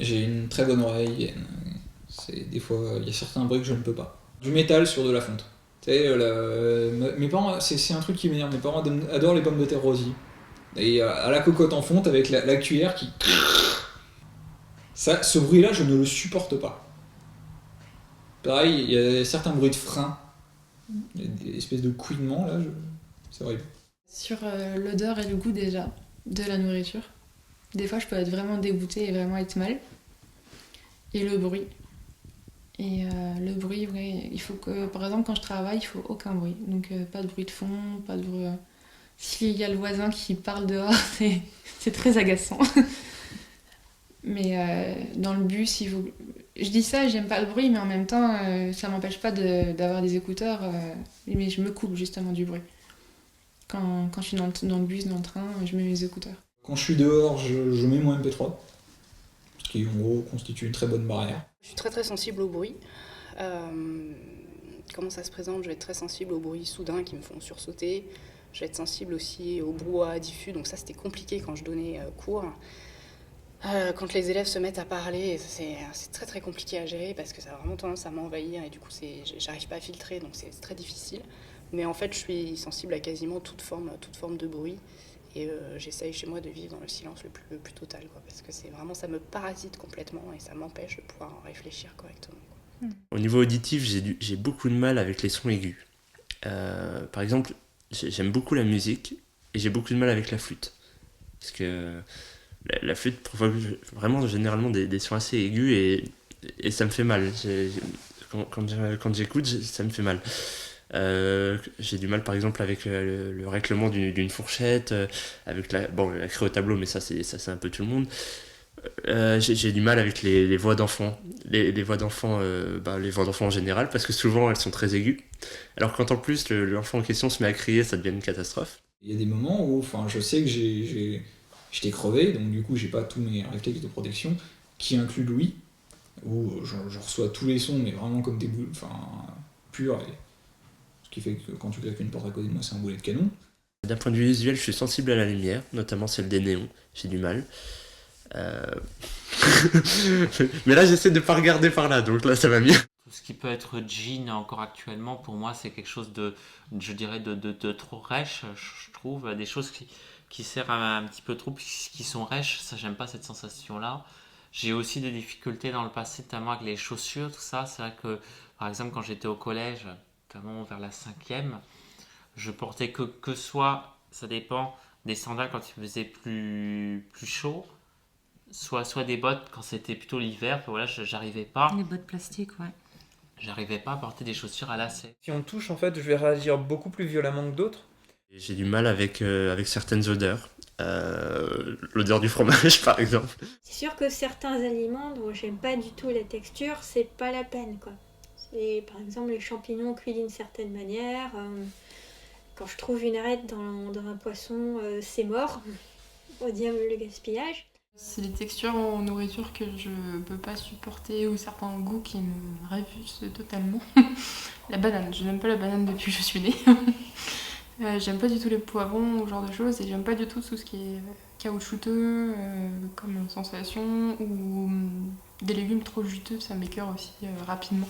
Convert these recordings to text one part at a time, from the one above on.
J'ai une très bonne oreille. Des fois, il y a certains bruits que je ne peux pas. Du métal sur de la fonte. Tu sais, mes parents, c'est un truc qui m'énerve. Mes parents adorent les pommes de terre rosies. Et à la cocotte en fonte avec la cuillère qui. Ça, ce bruit-là, je ne le supporte pas. Pareil, il y a certains bruits de frein. Il y a des espèces de couinements là. C'est horrible. Sur l'odeur et le goût déjà de la nourriture. Des fois, je peux être vraiment dégoûtée et vraiment être mal. Et le bruit. Et le bruit, ouais, il faut que, par exemple, quand je travaille, il faut aucun bruit. Donc pas de bruit de fond, pas de bruit. S'il y a le voisin qui parle dehors, c'est très agaçant. Mais dans le bus, il faut. Je dis ça, j'aime pas le bruit, mais en même temps, ça m'empêche pas d'avoir des écouteurs. Mais je me coupe justement du bruit. Quand je suis dans le bus, dans le train, je mets mes écouteurs. Quand je suis dehors, je mets mon MP3, ce qui en gros constitue une très bonne barrière. Je suis très très sensible au bruit. Comment ça se présente? Je vais être très sensible aux bruits soudains qui me font sursauter. Je vais être sensible aussi au brouhaha diffus, donc ça c'était compliqué quand je donnais cours. Quand les élèves se mettent à parler, c'est très très compliqué à gérer parce que ça a vraiment tendance à m'envahir et du coup j'arrive pas à filtrer, donc c'est très difficile. Mais en fait je suis sensible à quasiment toute forme de bruit et j'essaye chez moi de vivre dans le silence le plus total, quoi, parce que c'est vraiment, ça me parasite complètement et ça m'empêche de pouvoir réfléchir correctement. Au niveau auditif, j'ai beaucoup de mal avec les sons aigus. Par exemple, j'aime beaucoup la musique et j'ai beaucoup de mal avec la flûte. Parce que la flûte provoque vraiment généralement des sons assez aigus et ça me fait mal. Quand j'écoute, ça me fait mal. J'ai du mal par exemple avec le règlement d'une fourchette, avec la craie au tableau, mais ça c'est un peu tout le monde. J'ai du mal avec les voix d'enfants, les voix d'enfants, les voix d'enfants en général, parce que souvent elles sont très aiguës. Alors quand en plus l'enfant en question se met à crier, ça devient une catastrophe. Il y a des moments où, je sais que j'étais crevé, donc du coup j'ai pas tous mes réflexes de protection, qui incluent l'ouïe, où je reçois tous les sons, mais vraiment comme des boules, purs. Ce qui fait que quand tu claques une porte à côté de moi, c'est un boulet de canon. D'un point de vue visuel, je suis sensible à la lumière, notamment celle des néons. J'ai du mal. Mais là, j'essaie de pas regarder par là, donc là, ça va mieux. Tout ce qui peut être jean encore actuellement, pour moi, c'est quelque chose je dirais, de trop rêche, je trouve. Des choses qui servent un petit peu trop, qui sont rêches, ça, j'aime pas cette sensation-là. J'ai aussi des difficultés dans le passé, notamment avec les chaussures, tout ça. C'est vrai que, par exemple, quand j'étais au collège, notamment vers la 5e, je portais que soit, ça dépend, des sandales quand il faisait plus chaud, soit des bottes quand c'était plutôt l'hiver. Voilà, j'arrivais pas. Les bottes plastiques, ouais. J'arrivais pas à porter des chaussures à lacets. Si on touche, en fait, je vais réagir beaucoup plus violemment que d'autres. J'ai du mal avec certaines odeurs. L'odeur du fromage, par exemple. C'est sûr que certains aliments dont j'aime pas du tout la texture, c'est pas la peine, quoi. C'est, par exemple, les champignons cuits d'une certaine manière. Quand je trouve une arête dans un poisson, c'est mort. On dit le gaspillage. C'est des textures en nourriture que je peux pas supporter ou certains goûts qui me révulsent totalement. La banane, je n'aime pas la banane depuis que je suis née. J'aime pas du tout les poivrons ou ce genre de choses et j'aime pas du tout tout ce qui est caoutchouteux comme sensation ou des légumes trop juteux, ça m'écœure aussi rapidement.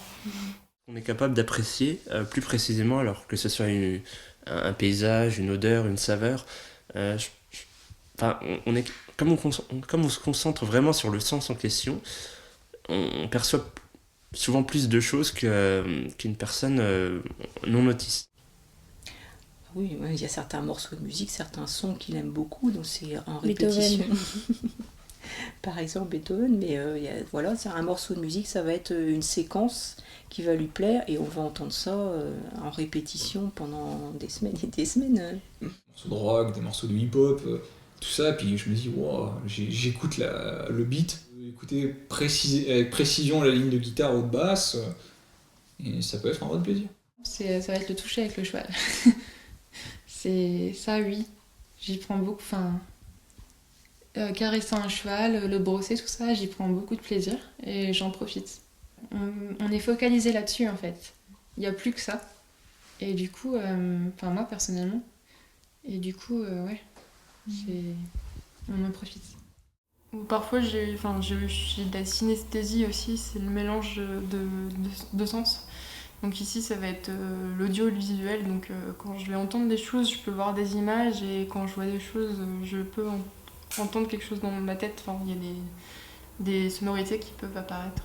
On est capable d'apprécier plus précisément, alors que ce soit un paysage, une odeur, une saveur. On est, comme on se concentre vraiment sur le sens en question, on perçoit souvent plus de choses qu'une personne non autiste. Oui, il y a certains morceaux de musique, certains sons qu'il aime beaucoup, donc c'est en répétition. Par exemple Beethoven, mais voilà, c'est un morceau de musique, ça va être une séquence qui va lui plaire et on va entendre ça en répétition pendant des semaines et des semaines. Des morceaux de rock, des morceaux de hip-hop, tout ça, puis je me dis, wow, j'écoute le beat, écouter avec précision la ligne de guitare ou de basse, et ça peut être un vrai plaisir. Ça va être le toucher avec le cheval. C'est ça, oui. J'y prends beaucoup, caresser un cheval, le brosser, tout ça, j'y prends beaucoup de plaisir et j'en profite. On est focalisé là-dessus en fait. Il n'y a plus que ça. Et du coup, moi personnellement, et du coup, ouais, on en profite. Ou parfois j'ai de la synesthésie aussi, c'est le mélange de sens. Donc ici ça va être l'audio et le visuel, donc quand je vais entendre des choses, je peux voir des images, et quand je vois des choses, je peux entendre quelque chose dans ma tête. Enfin, il y a des sonorités qui peuvent apparaître.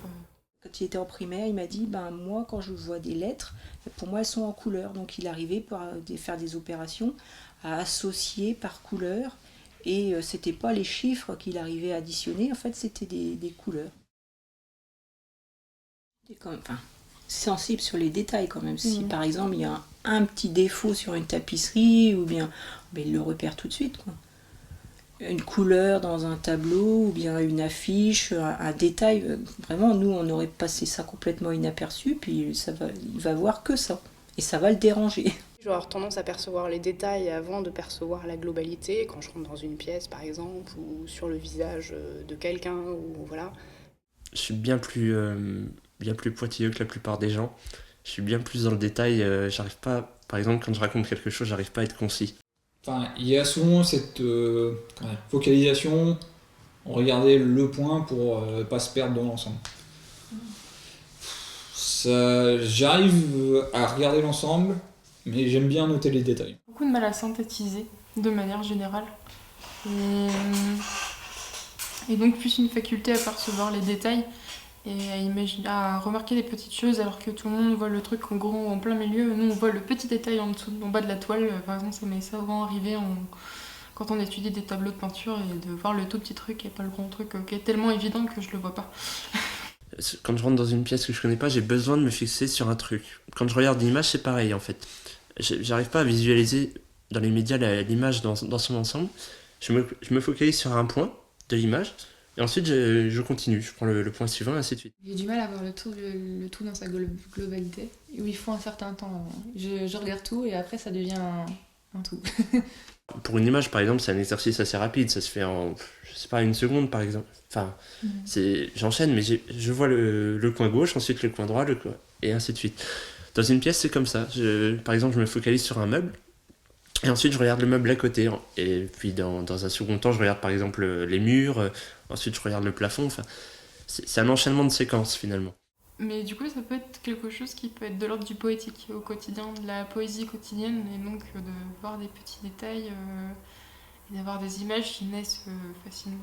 Quand il était en primaire, il m'a dit moi, quand je vois des lettres, pour moi, elles sont en couleur. Donc il arrivait pour faire des opérations à associer par couleur. Et c'était pas les chiffres qu'il arrivait à additionner, en fait, c'était des couleurs. Sensible sur les détails quand même. Si par exemple il y a un petit défaut sur une tapisserie, ou bien il le repère tout de suite, quoi. Une couleur dans un tableau, ou bien une affiche, un détail. Vraiment, nous, on aurait passé ça complètement inaperçu, puis il va voir que ça. Et ça va le déranger. Je vais avoir tendance à percevoir les détails avant de percevoir la globalité, quand je rentre dans une pièce, par exemple, ou sur le visage de quelqu'un, ou voilà. Je suis bien plus pointilleux que la plupart des gens. Je suis bien plus dans le détail. J'arrive pas, par exemple, quand je raconte quelque chose, j'arrive pas à être concis. Enfin, il y a souvent cette focalisation, regarder le point pour pas se perdre dans l'ensemble. J'arrive à regarder l'ensemble, mais j'aime bien noter les détails. Beaucoup de mal à synthétiser, de manière générale. Et donc plus une faculté à percevoir les détails et à remarquer des petites choses, alors que tout le monde voit le truc en gros en plein milieu. Nous, on voit le petit détail en dessous, en bas de la toile. Par exemple, ça m'est souvent arrivé quand on étudie des tableaux de peinture, et de voir le tout petit truc et pas le grand truc qui est tellement évident que je le vois pas. Quand je rentre dans une pièce que je connais pas, j'ai besoin de me fixer sur un truc. Quand je regarde l'image, c'est pareil en fait. J'arrive pas à visualiser dans les médias l'image dans son ensemble. Je me focalise sur un point de l'image, et ensuite je continue. Je prends le point suivant, et ainsi de suite. J'ai du mal à voir le tout dans sa globalité, où il faut un certain temps. Je regarde tout, et après ça devient un tout. Pour une image, par exemple, c'est un exercice assez rapide. Ça se fait en, je sais pas, une seconde, par exemple. Enfin, j'enchaîne, mais je vois le coin gauche, ensuite le coin droit, et ainsi de suite. Dans une pièce, c'est comme ça. Par exemple, je me focalise sur un meuble, et ensuite je regarde le meuble à côté. Et puis dans un second temps, je regarde par exemple les murs, ensuite je regarde le plafond. Enfin, c'est un enchaînement de séquences, finalement. Mais du coup, ça peut être quelque chose qui peut être de l'ordre du poétique au quotidien, de la poésie quotidienne, et donc de voir des petits détails et d'avoir des images qui naissent facilement.